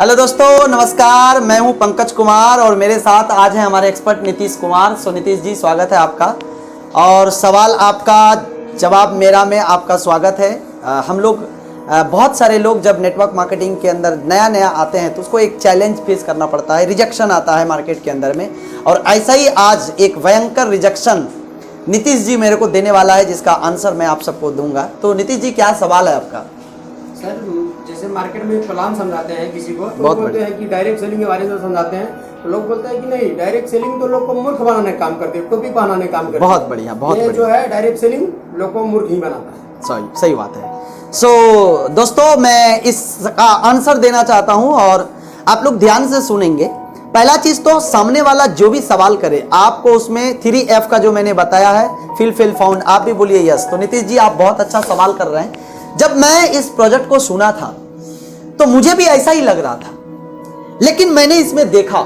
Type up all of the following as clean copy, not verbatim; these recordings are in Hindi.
हेलो दोस्तों, नमस्कार। मैं हूं पंकज कुमार और मेरे साथ आज हैं हमारे एक्सपर्ट नीतीश कुमार। सो नीतीश जी, स्वागत है आपका। और सवाल आपका, जवाब मेरा में आपका स्वागत है। हम लोग बहुत सारे लोग जब नेटवर्क मार्केटिंग के अंदर नया आते हैं तो उसको एक चैलेंज फेस करना पड़ता है, रिजेक्शन आता है मार्केट के अंदर में। और ऐसा ही आज एक भयंकर रिजेक्शन नीतीश जी मेरे को देने वाला है, जिसका आंसर मैं आप सबको दूंगा। तो नीतीश जी, क्या सवाल है आपका? सर, जैसे मार्केट में प्लान समझाते हैं किसी को, तो बोलते हैं कि डायरेक्ट सेलिंग के बारे में समझाते हैं, तो लोग बोलते हैं कि नहीं, डायरेक्ट सेलिंग तो लोग को मूर्ख बनाने का काम करते हैं, टोपी पहनाने का काम करते हैं। बहुत बढ़िया, बहुत बढ़िया। जो है डायरेक्ट सेलिंग लोग को मूर्ख ही बनाता है। सही बात है। दोस्तों, मैं इसका आंसर देना चाहता हूं और आप लोग ध्यान से सुनेंगे। पहला चीज तो, सामने वाला जो भी सवाल करे आपको उसमें 3F का जो मैंने बताया है, फिल फिल फाउंड, आप भी बोलिए यस। तो नीतीश जी, आप बहुत अच्छा सवाल कर रहे हैं। जब मैं इस प्रोजेक्ट को सुना था तो मुझे भी ऐसा ही लग रहा था, लेकिन मैंने इसमें देखा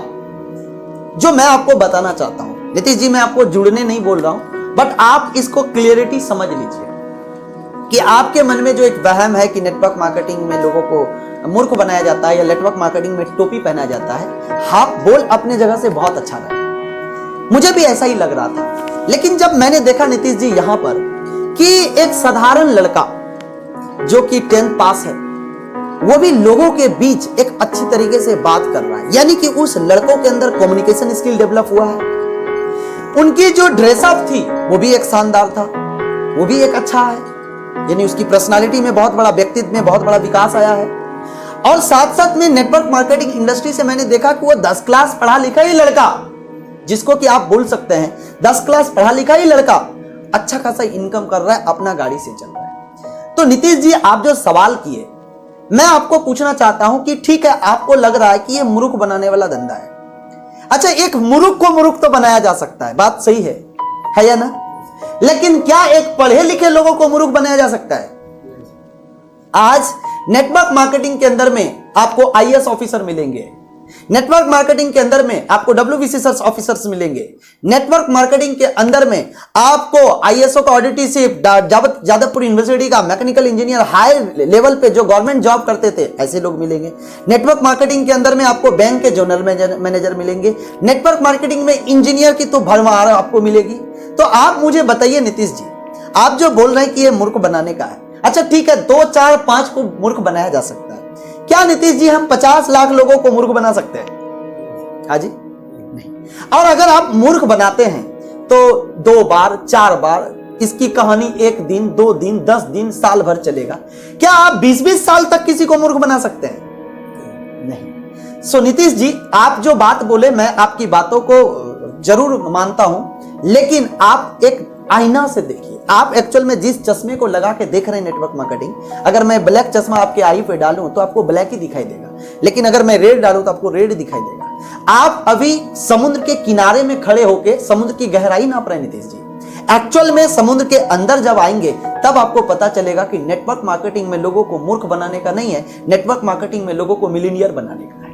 जो मैं आपको बताना चाहता हूं। नीतीश जी, मैं आपको जुड़ने नहीं बोल रहा हूं, बट आप इसको क्लियरिटी समझ लीजिए कि आपके मन में जो एक वहम है कि नेटवर्क मार्केटिंग में लोगों को मूर्ख बनाया जाता है या नेटवर्क मार्केटिंग में टोपी पहना जाता है, हाफ बोल अपने जगह से बहुत अच्छा रहा। मुझे भी ऐसा ही लग रहा था, लेकिन जब मैंने देखा नीतीश जी यहां पर कि एक साधारण लड़का जो कि 10th पास है, वो भी लोगों के बीच एक अच्छी तरीके से बात कर रहा है, यानी कि उस लड़कों के अंदर कम्युनिकेशन स्किल डेवलप हुआ है। उनकी जो ड्रेसअप थी वो भी एक शानदार था, वो भी एक अच्छा है, यानी उसकी पर्सनालिटी में बहुत बड़ा, व्यक्तित्व में बहुत बड़ा विकास आया है। और साथ साथ में नेटवर्क मार्केटिंग इंडस्ट्री से मैंने देखा कि वो 10 क्लास पढ़ा लिखा ही लड़का, जिसको कि आप बोल सकते हैं 10 क्लास पढ़ा लिखा ही लड़का अच्छा खासा इनकम कर रहा है, अपना गाड़ी से चल रहा है। तो नीतीश जी, आप जो सवाल किए, मैं आपको पूछना चाहता हूं कि ठीक है, आपको लग रहा है कि ये मूर्ख बनाने वाला धंधा है। अच्छा, एक मूर्ख को मूर्ख तो बनाया जा सकता है, बात सही है या ना? लेकिन क्या एक पढ़े लिखे लोगों को मूर्ख बनाया जा सकता है? आज नेटवर्क मार्केटिंग के अंदर में आपको IAS ऑफिसर मिलेंगे, नेटवर्क मार्केटिंग के अंदर में आपको WBCS ऑफिसर्स मिलेंगे, नेटवर्क मार्केटिंग के अंदर में आपको ISO का ऑडिटरशिप, जादवपुर यूनिवर्सिटी का मैकेनिकल इंजीनियर, हाई लेवल पे जो गवर्नमेंट जॉब करते थे, ऐसे लोग मिलेंगे। नेटवर्क मार्केटिंग के अंदर में आपको बैंक के जनरल मैनेजर मिलेंगे। नेटवर्क मार्केटिंग में इंजीनियर की तो भरमार आपको मिलेगी। तो आप मुझे बताइए नीतीश जी, आप जो बोल रहे हैं कि ये मूर्ख बनाने का है, अच्छा ठीक है, 2, 4, 5 को मूर्ख बनाया जा सकता है। क्या नीतीश जी, हम 50 लाख लोगों को मूर्ख बना सकते हैं? हाँ जी, नहीं। और अगर आप मूर्ख बनाते हैं तो 2 बार 4 बार इसकी कहानी 1 दिन 2 दिन 10 दिन साल भर चलेगा। क्या आप 20-20 साल तक किसी को मूर्ख बना सकते हैं? नहीं। सो नीतीश जी, आप जो बात बोले, मैं आपकी बातों को जरूर मानता हूं, लेकिन आप एक आईना से देखिए। आप एक्चुअल में जिस चश्मे को लगा के देख रहे हैं नेटवर्क मार्केटिंग, अगर मैं ब्लैक चश्मा आपके आई पे डालूं तो आपको ब्लैक ही दिखाई देगा, लेकिन अगर मैं रेड डालूं तो आपको रेड दिखाई देगा। आप अभी समुद्र के किनारे में खड़े होकर समुद्र की गहराई नाप रहे हैं नीतीश जी। एक्चुअल में समुद्र के अंदर जब आएंगे तब आपको पता चलेगा कि नेटवर्क मार्केटिंग में लोगों को मूर्ख बनाने का नहीं है, नेटवर्क मार्केटिंग में लोगों को मिलीनियर बनाने का है।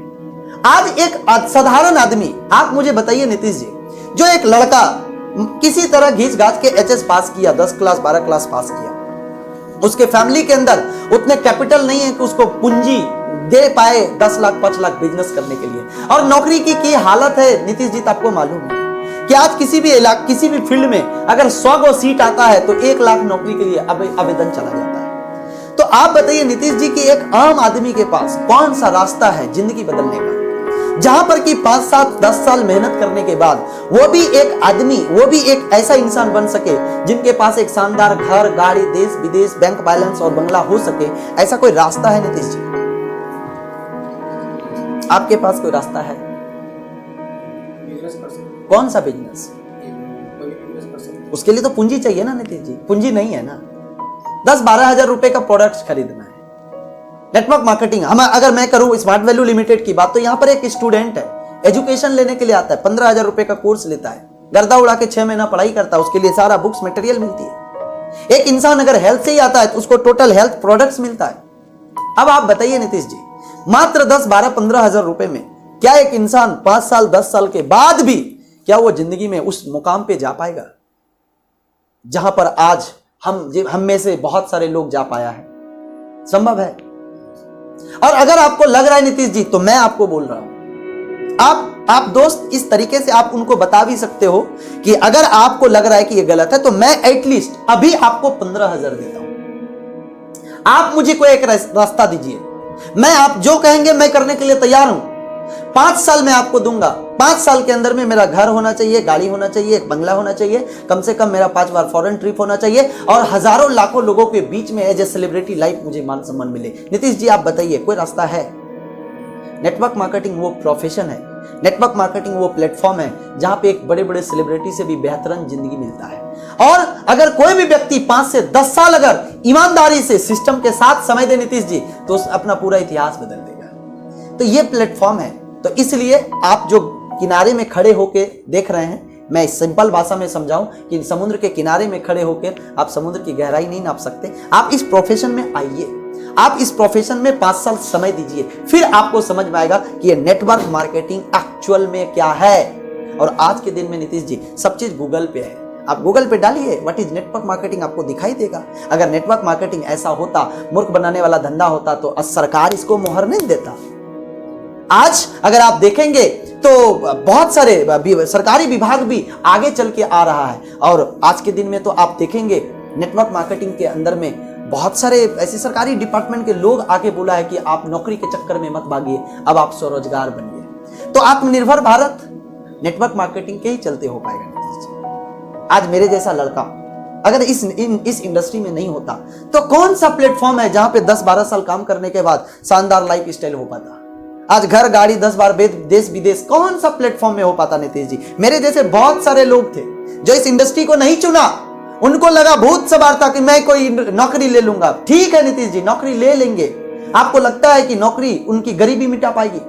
आज एक साधारण आदमी, आप मुझे बताइए नीतीश जी, जो एक लड़का किसी तरह घींच घाच के HS पास किया, 10 क्लास 12 क्लास पास किया, उसके फैमिली के अंदर उतने कैपिटल नहीं है कि उसको पूंजी दे पाए 10 लाख 5 लाख बिजनेस करने के लिए, और नौकरी की हालत है नीतीश जी, तो आपको मालूम है कि आज किसी भी फील्ड में अगर 100 गो सीट आता है तो 1 लाख नौकरी के लिए आवेदन चला जाता है। तो आप बताइए नीतीश जी कि एक आम आदमी के पास कौन सा रास्ता है जिंदगी बदलने का, जहां पर कि 5 साल 10 साल मेहनत करने के बाद वो भी एक आदमी, वो भी एक ऐसा इंसान बन सके जिनके पास एक शानदार घर, गाड़ी, देश विदेश, बैंक बैलेंस और बंगला हो सके। ऐसा कोई रास्ता है नीतीश जी? आपके पास कोई रास्ता है? कौन सा बिजनेस? उसके लिए तो पूंजी चाहिए ना नीतीश जी, पूंजी नहीं है ना। 10-12 हजार रुपए का प्रोडक्ट खरीदना है। नेटवर्क मार्केटिंग अगर मैं करूं स्मार्ट वैल्यू लिमिटेड की बात, तो यहां पर एक स्टूडेंट है, एजुकेशन लेने के लिए आता है, 15,000 रुपए का कोर्स लेता है, गर्दा उड़ा के 6 महीना पढ़ाई करता है, उसके लिए सारा बुक्स मटेरियल मिलती है। एक इंसान अगर हेल्थ से ही आता है तो उसको टोटल हेल्थ प्रोडक्ट्स मिलता है। अब आप बताइए नीतीश जी, मात्र 10, 12, 15 हजार रुपए में क्या एक इंसान 5 साल 10 साल के बाद भी क्या वो जिंदगी में उस मुकाम पे जा पाएगा जहां पर आज हम में से बहुत सारे लोग जा पाया है? संभव है। और अगर आपको लग रहा है नीतीश जी, तो मैं आपको बोल रहा हूं, आप दोस्त इस तरीके से आप उनको बता भी सकते हो कि अगर आपको लग रहा है कि ये गलत है, तो मैं एटलीस्ट अभी आपको 15,000 देता हूं, आप मुझे कोई एक रास्ता दीजिए, मैं आप जो कहेंगे मैं करने के लिए तैयार हूं। 5 साल मैं आपको दूंगा, 5 साल के अंदर में मेरा घर होना चाहिए, गाड़ी होना चाहिए, एक बंगला होना चाहिए, कम से कम मेरा 5 बार फॉरेन ट्रिप होना चाहिए, और हजारों लाखों लोगों के बीच में एज ए सेलिब्रिटी लाइफ मुझे मान सम्मान मिले। नीतीश जी आप बताइए, कोई रास्ता है? नेटवर्क मार्केटिंग वो प्रोफेशन है, नेटवर्क मार्केटिंग वो प्लेटफॉर्म है जहां पे एक बड़े बड़े सेलिब्रिटी से भी बेहतरीन जिंदगी मिलता है। और अगर कोई भी व्यक्ति 5 से 10 साल अगर ईमानदारी से सिस्टम के साथ समय दे नीतीश जी, तो अपना पूरा इतिहास बदल देगा। तो ये प्लेटफॉर्म है। तो इसलिए आप जो किनारे में खड़े होके देख रहे हैं, मैं सिंपल भाषा में समझाऊं कि समुद्र के किनारे में खड़े होकर आप समुद्र की गहराई नहीं नाप सकते। आप इस प्रोफेशन में आइए, आप इस प्रोफेशन में 5 साल समय दीजिए, फिर आपको समझ में आएगा कि ये नेटवर्क मार्केटिंग एक्चुअल में क्या है। और आज के दिन में नीतीश जी सब चीज गूगल पे है, आप गूगल पे डालिए व्हाट इज नेटवर्क मार्केटिंग, आपको दिखाई देगा। अगर नेटवर्क मार्केटिंग ऐसा होता, मूर्ख बनाने वाला धंधा होता, तो सरकार इसको मोहर नहीं देता। आज अगर आप देखेंगे तो बहुत सारे सरकारी विभाग भी आगे चल के आ रहा है। और आज के दिन में तो आप देखेंगे नेटवर्क मार्केटिंग के अंदर में बहुत सारे ऐसे सरकारी डिपार्टमेंट के लोग आके बोला है कि आप नौकरी के चक्कर में मत भागिए, अब आप स्वरोजगार बनिए। तो आत्मनिर्भर भारत नेटवर्क मार्केटिंग के ही चलते हो पाएगा नीतीश जी। आज मेरे जैसा लड़का अगर इस इंडस्ट्री में नहीं होता, तो कौन सा प्लेटफॉर्म है जहां पे 10-12 साल काम करने के बाद शानदार लाइफ स्टाइल हो पाता? आज घर गाड़ी 10 बार देश विदेश, कौन सा प्लेटफॉर्म में हो पाता नीतीश जी? मेरे जैसे बहुत सारे लोग थे जो इस इंडस्ट्री को नहीं चुना, उनको लगा भूत सवार था कि मैं कोई नौकरी ले लूंगा। ठीक है नीतीश जी, नौकरी ले लेंगे। आपको लगता है कि नौकरी उनकी गरीबी मिटा पाएगी?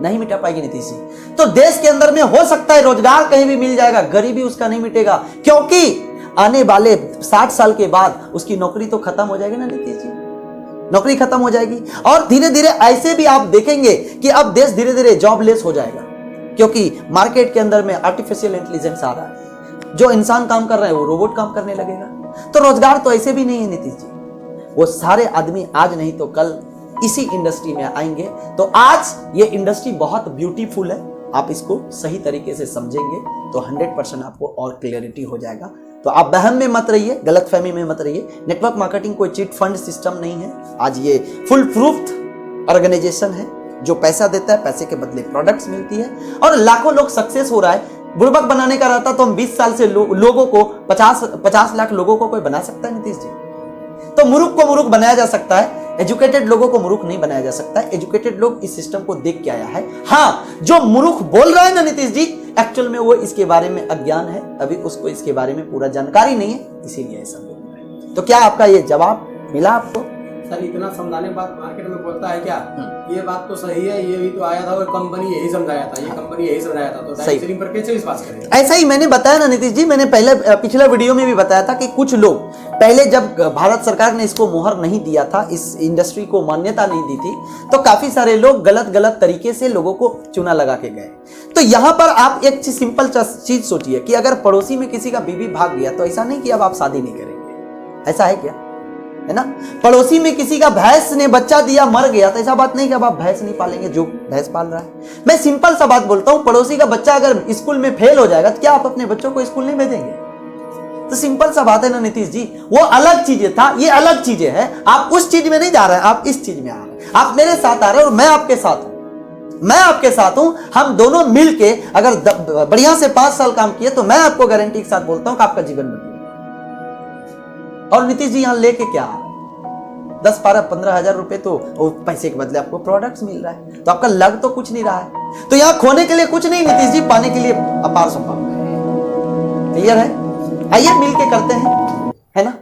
नहीं मिटा पाएगी नीतीश जी। तो देश के अंदर में हो सकता है रोजगार कहीं भी मिल जाएगा, गरीबी उसका नहीं मिटेगा, क्योंकि आने वाले 60 साल के बाद उसकी नौकरी तो खत्म हो जाएगी ना नीतीश जी, नौकरी खत्म हो जाएगी। और धीरे धीरे ऐसे भी आप देखेंगे कि अब देश धीरे धीरे जॉबलेस हो जाएगा, क्योंकि मार्केट के अंदर में आर्टिफिशियल इंटेलिजेंस आ रहा है। जो इंसान काम कर रहा है वो रोबोट काम करने लगेगा। तो रोजगार तो ऐसे भी नहीं है नीतीश जी, वो सारे आदमी आज नहीं तो कल इसी इंडस्ट्री में आएंगे। तो आज ये इंडस्ट्री बहुत ब्यूटीफुल है, आप इसको सही तरीके से समझेंगे तो 100% आपको और क्लियरिटी हो जाएगा। तो आप बहम में मत रहिए, गलतफहमी में मत रहिए। नेटवर्क मार्केटिंग कोई चिट फंड सिस्टम नहीं है। आज ये फुल प्रूफ्ड ऑर्गेनाइजेशन है जो पैसा देता है, पैसे के बदले प्रोडक्ट्स मिलती है, और लाखों लोग सक्सेस हो रहा है। बुड़बक बनाने का रहता तो हम 20 साल से लोगों को 50 लाख लोगों को कोई बना सकता है नीतीश जी? तो मूर्ख को मूर्ख बनाया जा सकता है, एजुकेटेड लोगों को मूर्ख नहीं बनाया जा सकता है। एजुकेटेड लोग इस सिस्टम को देख के आया है। हाँ, जो मूर्ख बोल रहा है ना नीतीश जी, एक्चुअल में वो इसके बारे में अज्ञान है, अभी उसको इसके बारे में पूरा जानकारी नहीं है, इसीलिए ऐसा बोल रहा है। तो क्या आपका ये जवाब मिला आपको? सर इतना समझाने के बाद मार्केट में बोलता है क्या ये बात तो सही है, ये भी तो आया था और कंपनी यही समझाया था, ये कंपनी यही समझाया था, तो डायरेक्ट सेलिंग पर कैसे विश्वास करें? ऐसा ही मैंने बताया ना नीतीश जी, मैंने पिछले वीडियो में भी बताया था कि कुछ लोग पहले जब भारत सरकार ने इसको मोहर नहीं दिया था, इस इंडस्ट्री को मान्यता नहीं दी थी, तो काफी सारे लोग गलत तरीके से लोगों को चूना लगा के गए। तो यहां पर आप एक सिंपल चीज सोचिए कि अगर पड़ोसी में किसी का बीवी भाग गया तो ऐसा नहीं कि अब आप शादी नहीं करेंगे, ऐसा है क्या? है ना? पड़ोसी में किसी का भैंस ने बच्चा दिया मर गया तो ऐसा बात नहीं कि अब आप भैंस नहीं पालेंगे जो भैंस पाल रहा है। मैं सिंपल सा बात बोलता हूं, पड़ोसी का बच्चा अगर स्कूल में फेल हो जाएगा तो क्या आप अपने बच्चों को स्कूल नहीं भेजेंगे? तो सिंपल सा बात है ना नीतीश जी, वो अलग चीजें था, ये अलग चीजें हैं। आप उस चीज में नहीं जा रहे हैं, आप इस चीज में आ रहे हैं। आप मेरे साथ आ रहे हैं और मैं आपके साथ हूं, मैं आपके साथ हूं। हम दोनों मिलके अगर बढ़िया से 5 साल काम किए तो मैं आपको गारंटी के साथ बोलता हूं कि आपका जीवन बदलेगा। और नीतीश जी यहां लेके क्या आ रहे हैं? 10, 12, 15 हजार रुपए तो पैसे के बदले आपको प्रोडक्ट्स मिल रहा है, तो आपका लग तो कुछ नहीं रहा है। तो यहां खोने के लिए कुछ नहीं नीतीश जी, पाने के लिए अपार संभावना। क्लियर है? आइए मिलके करते हैं, है ना?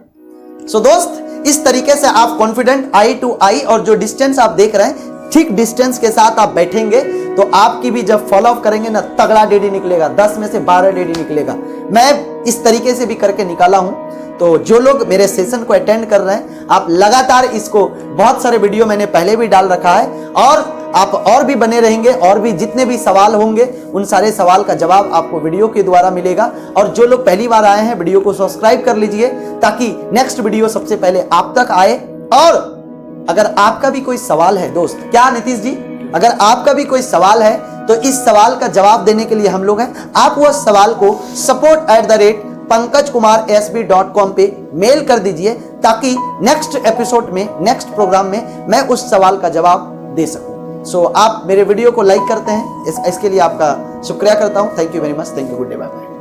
सो दोस्त, इस तरीके से आप कॉन्फिडेंट आई टू आई, और जो डिस्टेंस आप देख रहे हैं ठीक डिस्टेंस के साथ आप बैठेंगे तो आपकी भी जब फॉलो अप करेंगे ना, तगड़ा डेडी निकलेगा, 10 में से 12 डेडी निकलेगा। मैं इस तरीके से भी करके निकाला हूं। तो जो लोग मेरे सेशन को अटेंड कर रहे हैं, आप लगातार इसको, बहुत सारे वीडियो मैंने पहले भी डाल रखा है, और आप और भी बने रहेंगे, और भी जितने भी सवाल होंगे उन सारे सवाल का जवाब आपको वीडियो के द्वारा मिलेगा। और जो लोग पहली बार आए हैं, वीडियो को सब्सक्राइब कर लीजिए ताकि नेक्स्ट वीडियो सबसे पहले आप तक आए। और अगर आपका भी कोई सवाल है दोस्त, क्या नीतीश जी, अगर आपका भी कोई सवाल है तो इस सवाल का जवाब देने के लिए हम लोग हैं। आप वह सवाल को support@pankajkumarsb.com पे मेल कर दीजिए, ताकि नेक्स्ट एपिसोड में, नेक्स्ट प्रोग्राम में मैं उस सवाल का जवाब दे सकूं। सो आप मेरे वीडियो को लाइक करते हैं, इसके लिए आपका शुक्रिया करता हूं। Thank you very much, thank you, good day, bye bye.